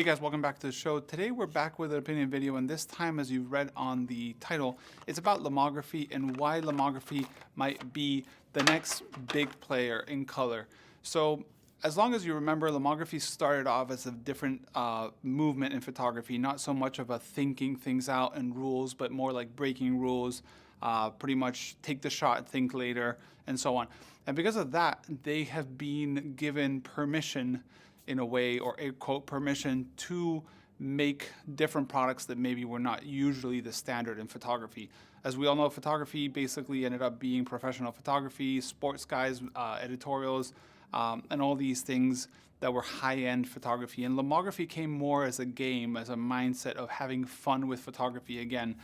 Hey guys, welcome back to the show. Today we're back with an opinion video, and this time, as you've read on the title, it's about lomography and why lomography might be the next big player in color. So as long as you remember, lomography started off as a different movement in photography, not so much of a thinking things out and rules, but more like breaking rules, pretty much take the shot, think later, and so on. And because of that, they have been given permission in a way, or a quote, permission to make different products that maybe were not usually the standard in photography. As we all know, photography basically ended up being professional photography, sports guys, editorials, and all these things that were high-end photography. And lomography came more as a game, as a mindset of having fun with photography again.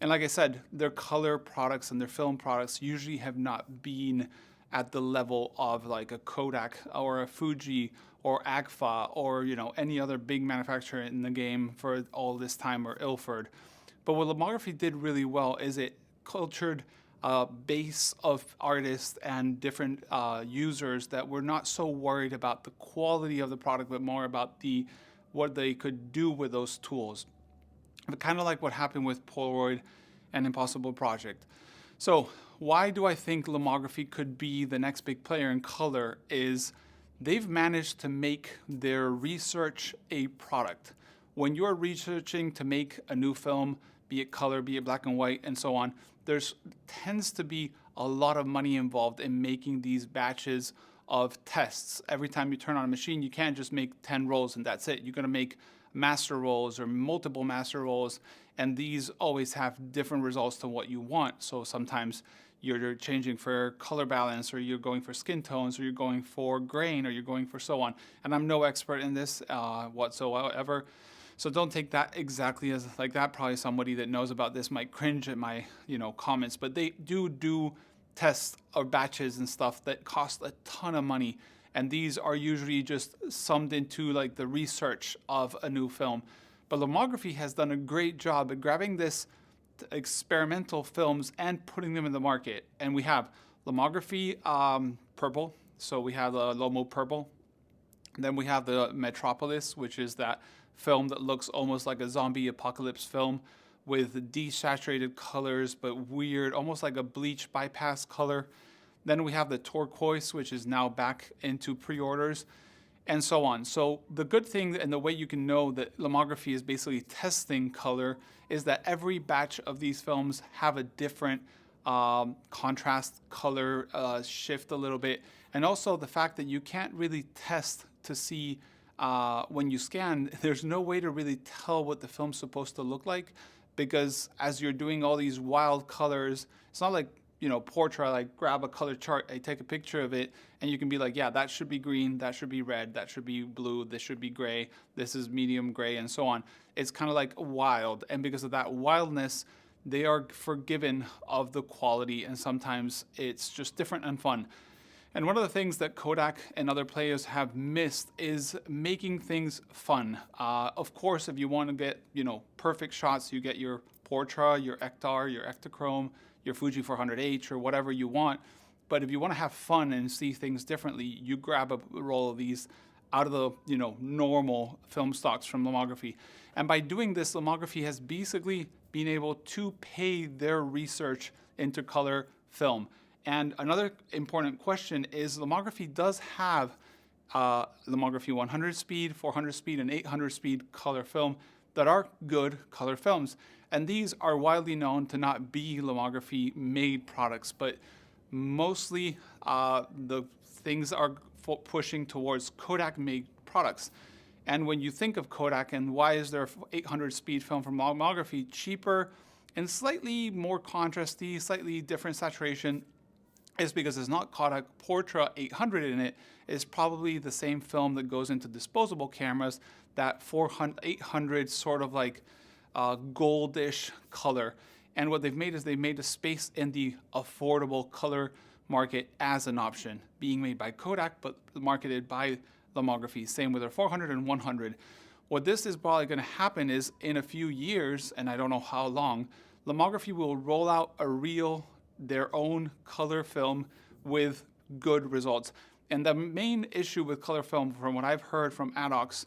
And like I said, their color products and their film products usually have not been at the level of like a Kodak or a Fuji or Agfa or any other big manufacturer in the game for all this time, or Ilford. But what lomography did really well is it cultured a base of artists and different users that were not so worried about the quality of the product, but more about what they could do with those tools. But kind of like what happened with Polaroid and Impossible Project. So why do I think lomography could be the next big player in color is they've managed to make their research a product. When you're researching to make a new film, be it color, be it black and white, and so on, there's tends to be a lot of money involved in making these batches of tests. Every time you turn on a machine, you can't just make 10 rolls and that's it. You're gonna make master rolls or multiple master rolls, and these always have different results to what you want. So sometimes you're changing for color balance, or you're going for skin tones, or you're going for grain, or you're going for so on. And I'm no expert in this whatsoever, so don't take that exactly as like that. Probably somebody that knows about this might cringe at my comments, but they do tests or batches and stuff that cost a ton of money. And these are usually just summed into like the research of a new film. But lomography has done a great job at grabbing this experimental films and putting them in the market. And we have lomography purple. So we have the Lomo purple. Then we have the Metropolis, which is that film that looks almost like a zombie apocalypse film with desaturated colors, but weird, almost like a bleach bypass color. Then we have the turquoise, which is now back into pre-orders, and so on. So the good thing, and the way you can know that lomography is basically testing color, is that every batch of these films have a different contrast color shift a little bit. And also the fact that you can't really test to see when you scan, there's no way to really tell what the film's supposed to look like, because as you're doing all these wild colors, it's not like Portra, like grab a color chart, I take a picture of it, and you can be like, yeah, that should be green, that should be red, that should be blue, this should be gray, this is medium gray, and so on. It's kind of like wild, and because of that wildness, they are forgiven of the quality, and sometimes it's just different and fun. And one of the things that Kodak and other players have missed is making things fun. Of course, if you want to get perfect shots, you get your Portra, your Ektar, your Ektachrome, your Fuji 400H, or whatever you want. But if you want to have fun and see things differently, you grab a roll of these out of the normal film stocks from lomography. And by doing this, lomography has basically been able to pay their research into color film. And another important question is lomography does have lomography 100 speed, 400 speed, and 800 speed color film that are good color films. And these are widely known to not be lomography made products, but mostly the things are pushing towards Kodak made products. And when you think of Kodak and why is there 800 speed film from lomography, cheaper and slightly more contrasty, slightly different saturation, is because it's not Kodak Portra 800 in it. It's probably the same film that goes into disposable cameras, that 800 sort of like goldish color. And what they've made is they've made a space in the affordable color market as an option, being made by Kodak but marketed by lomography. Same with their 400 and 100. What this is probably going to happen is in a few years, and I don't know how long, lomography will roll out their own color film with good results. And the main issue with color film, from what I've heard from ad hocs,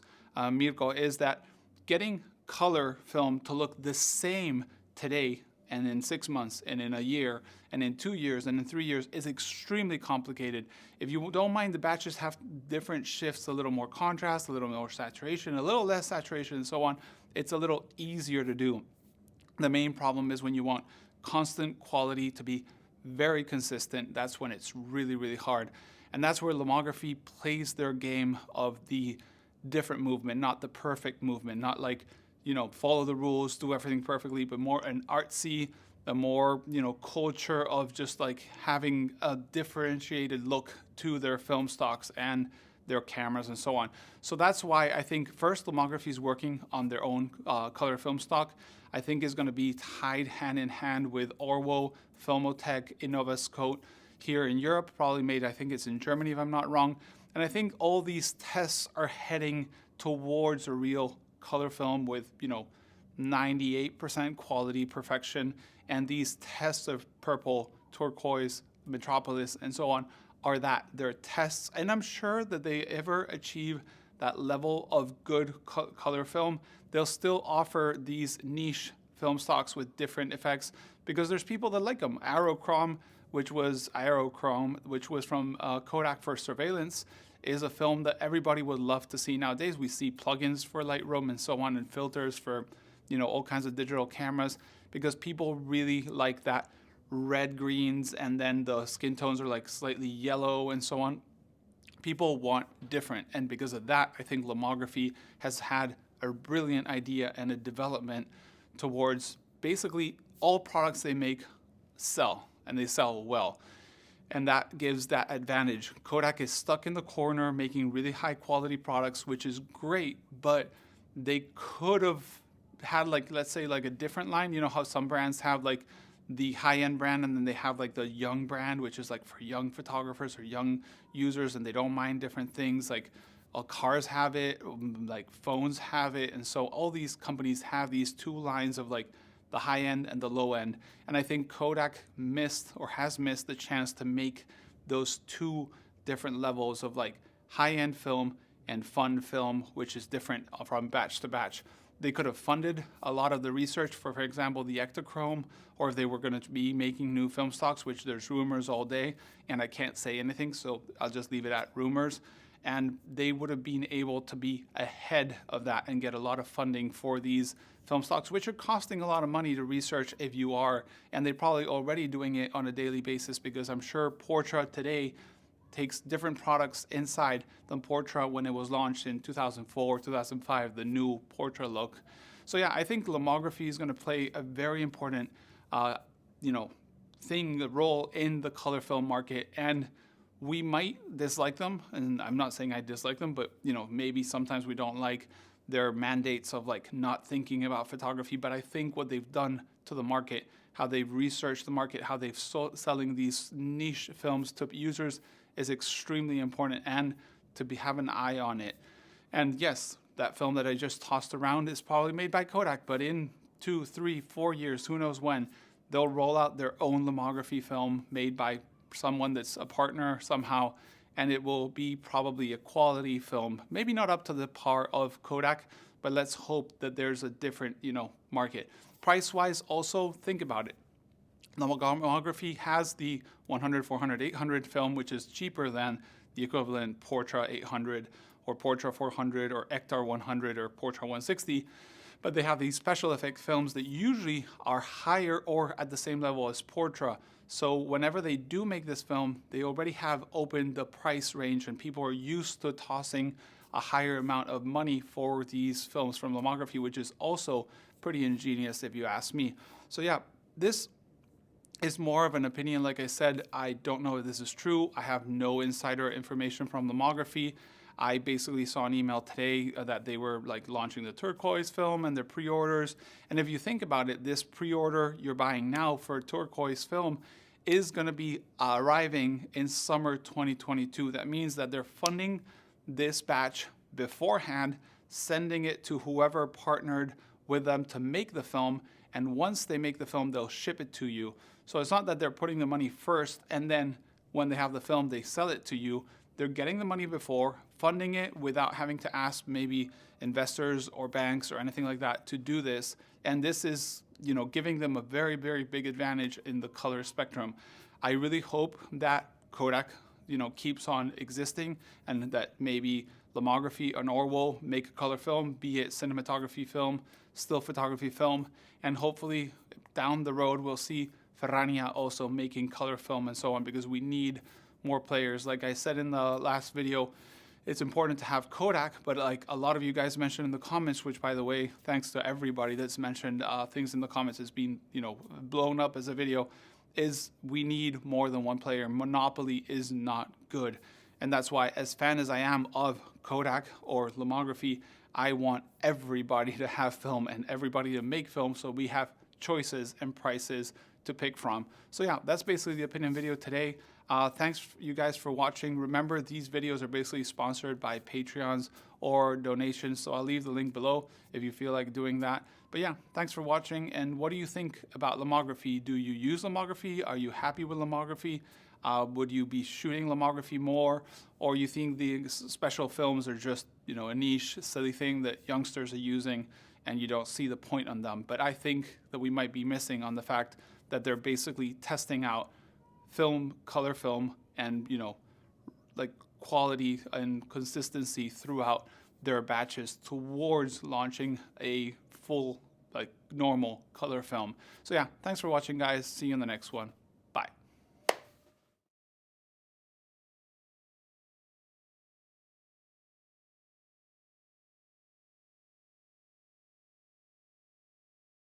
Mirko, is that getting color film to look the same today and in 6 months and in a year and in 2 years and in 3 years is extremely complicated. If you don't mind the batches have different shifts, a little more contrast, a little more saturation, a little less saturation, and so on, it's a little easier to do. The main problem is when you want constant quality to be very consistent, that's when it's really, really hard. And that's where Lomography plays their game of the different movement, not the perfect movement, not like, follow the rules, do everything perfectly, but more an artsy, a more, culture of just like having a differentiated look to their film stocks and their cameras and so on. So that's why I think first Lomography is working on their own color film stock. I think is going to be tied hand in hand with Orwo, Filmotech, Innovascote here in Europe, probably made, I think it's in Germany if I'm not wrong. And I think all these tests are heading towards a real color film with, 98% quality perfection. And these tests of purple, turquoise, metropolis, and so on are that. They're tests. And I'm sure that they ever achieve that level of good color film, they'll still offer these niche film stocks with different effects because there's people that like them. Aerochrome, which was from Kodak for surveillance, is a film that everybody would love to see nowadays. We see plugins for Lightroom and so on, and filters for, all kinds of digital cameras because people really like that red greens, and then the skin tones are like slightly yellow and so on. People want different, and because of that, I think Lomography has had a brilliant idea and a development towards basically all products they make sell, and they sell well. And that gives that advantage. Kodak is stuck in the corner making really high quality products, which is great, but they could have had let's say a different line. You know how some brands have like the high-end brand and then they have like the young brand, which is like for young photographers or young users, and they don't mind different things. Like cars have it, like phones have it, and so all these companies have these two lines of like the high end and the low end. And I think Kodak has missed the chance to make those two different levels of like high-end film and fun film, which is different from batch to batch. They could have funded a lot of the research for example, the Ektachrome, or if they were going to be making new film stocks, which there's rumors all day, and I can't say anything, so I'll just leave it at rumors. And they would have been able to be ahead of that and get a lot of funding for these film stocks, which are costing a lot of money to research if you are, and they're probably already doing it on a daily basis because I'm sure Portra today takes different products inside than Portra when it was launched in 2004, 2005, the new Portra look. So yeah, I think Lomography is going to play a very important, role in the color film market, and we might dislike them, and I'm not saying I dislike them, but maybe sometimes we don't like their mandates of like not thinking about photography. But I think what they've done to the market, how they've researched the market, how they've selling these niche films to users is extremely important, and to have an eye on it. And yes, that film that I just tossed around is probably made by Kodak, but in 2, 3, 4 years, who knows when, they'll roll out their own Lomography film made by someone that's a partner somehow, and it will be probably a quality film, maybe not up to the par of Kodak, but let's hope that there's a different, market. Price-wise, also think about it. Lomography has the 100, 400, 800 film, which is cheaper than the equivalent Portra 800 or Portra 400 or Ektar 100 or Portra 160, but they have these special effect films that usually are higher or at the same level as Portra. So whenever they do make this film, they already have opened the price range, and people are used to tossing a higher amount of money for these films from Lomography, which is also pretty ingenious if you ask me. So yeah, this is more of an opinion. Like I said, I don't know if this is true. I have no insider information from Lomography. I basically saw an email today that they were like launching the turquoise film and their pre-orders. And if you think about it, this pre-order you're buying now for turquoise film is going to be arriving in summer 2022. That means that they're funding this batch beforehand, sending it to whoever partnered with them to make the film. And once they make the film, they'll ship it to you. So it's not that they're putting the money first and then when they have the film, they sell it to you. they're getting the money before, funding it without having to ask maybe investors or banks or anything like that to do this. And this is, giving them a very, very big advantage in the color spectrum. I really hope that Kodak, keeps on existing, and that maybe Lomography and or will make a color film, be it cinematography film, still photography film, and hopefully down the road we'll see Ferrania also making color film and so on, because we need more players. Like I said in the last video, it's important to have Kodak, but like a lot of you guys mentioned in the comments, which by the way, thanks to everybody that's mentioned things in the comments, has been blown up as a video, is we need more than one player. Monopoly is not good. And that's why, as fan as I am of Kodak or Lomography, I want everybody to have film and everybody to make film, so we have choices and prices to pick from. So yeah, that's basically the opinion video today. Thanks you guys for watching. Remember, these videos are basically sponsored by Patreons or donations, so I'll leave the link below if you feel like doing that. But yeah, thanks for watching. And what do you think about Lomography? Do you use Lomography? Are you happy with Lomography? Would you be shooting Lomography more? Or you think the special films are just, a niche, silly thing that youngsters are using and you don't see the point on them? But I think that we might be missing on the fact that they're basically testing out film, color film, and, like quality and consistency throughout their batches towards launching a full, like normal color film. So yeah, thanks for watching, guys. See you in the next one.